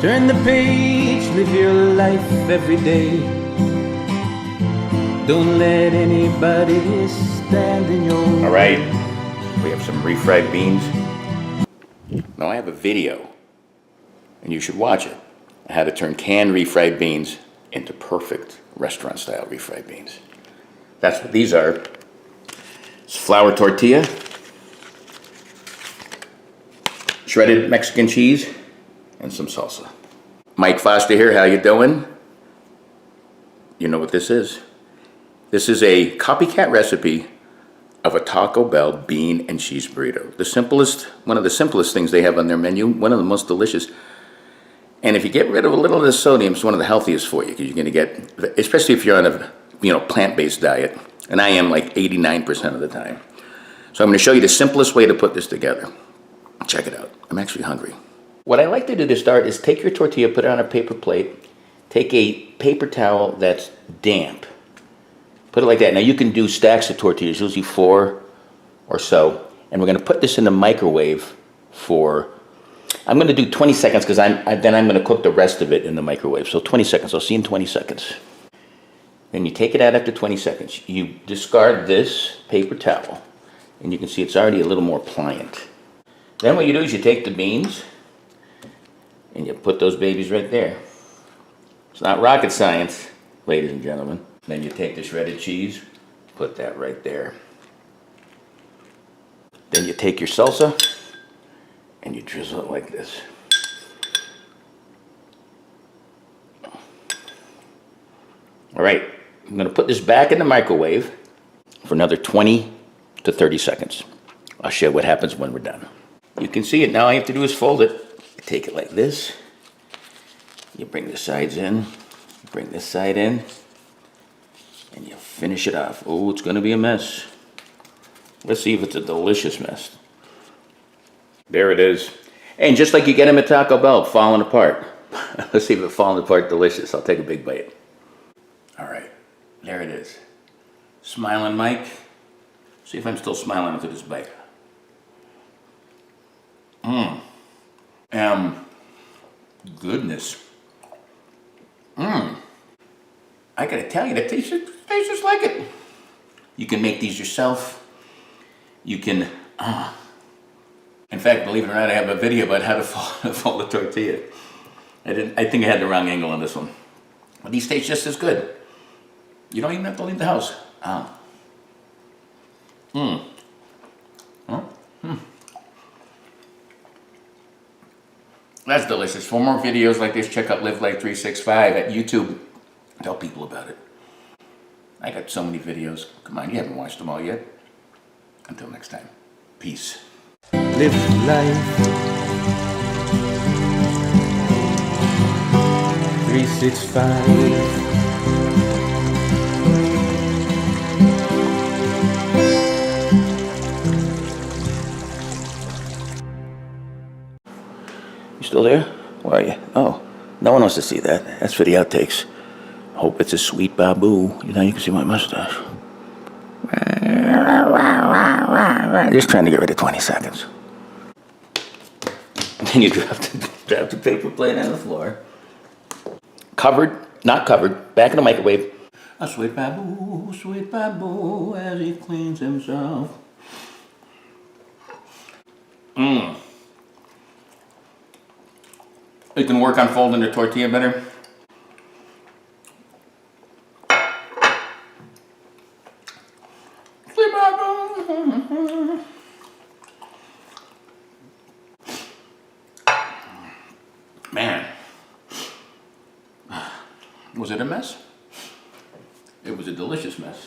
Turn the page, live your life every day. Don't let anybody stand in your way. All right, we have some refried beans. Now I have a video, and you should watch it, on how to turn canned refried beans into perfect restaurant-style refried beans. That's what these are. It's flour tortilla, shredded Mexican cheese, and some salsa. Mike Foster here, how you doing? You know what this is. This is a copycat recipe of a Taco Bell bean and cheese burrito. The simplest, one of the simplest things they have on their menu, one of the most delicious. And if you get rid of a little of the sodium, it's one of the healthiest for you, because you're gonna get, especially if you're on a plant-based diet, and I am like 89% of the time. So I'm gonna show you the simplest way to put this together. Check it out, I'm actually hungry. What I like to do to start is take your tortilla, put it on a paper plate, take a paper towel that's damp, put it like that. Now you can do stacks of tortillas, usually 4 or so, and we're gonna put this in the microwave for, I'm gonna do 20 seconds because then I'm gonna cook the rest of it in the microwave. So 20 seconds, I'll see you in 20 seconds. Then you take it out after 20 seconds. You discard this paper towel, and you can see it's already a little more pliant. Then what you do is you take the beans, and you put those babies right there. It's not rocket science, ladies and gentlemen. Then you take the shredded cheese, put that right there. Then you take your salsa, and you drizzle it like this. All right, I'm gonna put this back in the microwave for another 20 to 30 seconds. I'll show you what happens when we're done. You can see it now. All you have to do is fold it. You take it like this. You bring the sides in. You bring this side in. And you finish it off. Oh, it's gonna be a mess. Let's see if it's a delicious mess. There it is. And just like you get them at Taco Bell, falling apart. Let's see if it's falling apart delicious. I'll take a big bite. All right, there it is. Smiling Mike. See if I'm still smiling after this bite. Goodness. I gotta tell you, that tastes just like it. You can make these yourself. You can, in fact, believe it or not, I have a video about how to fold a tortilla. I think I had the wrong angle on this one. But these taste just as good. You don't even have to leave the house. That's delicious. For more videos like this, check out Live Life 365 at YouTube. Tell people about it. I got so many videos. Come on, you haven't watched them all yet. Until next time, peace. Live life 365. Still there? Where are you? Oh, no one wants to see that. That's for the outtakes. Hope it's a sweet babu. Now you can see my mustache. Just trying to get rid of 20 seconds. And then you drop the paper plate on the floor. Covered, not covered, back in the microwave. A sweet babu, as he cleans himself. You can work on folding the tortilla better. Man, was it a mess? It was a delicious mess.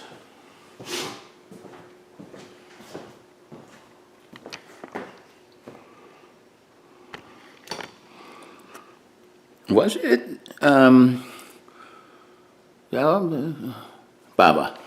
Was it? Baba.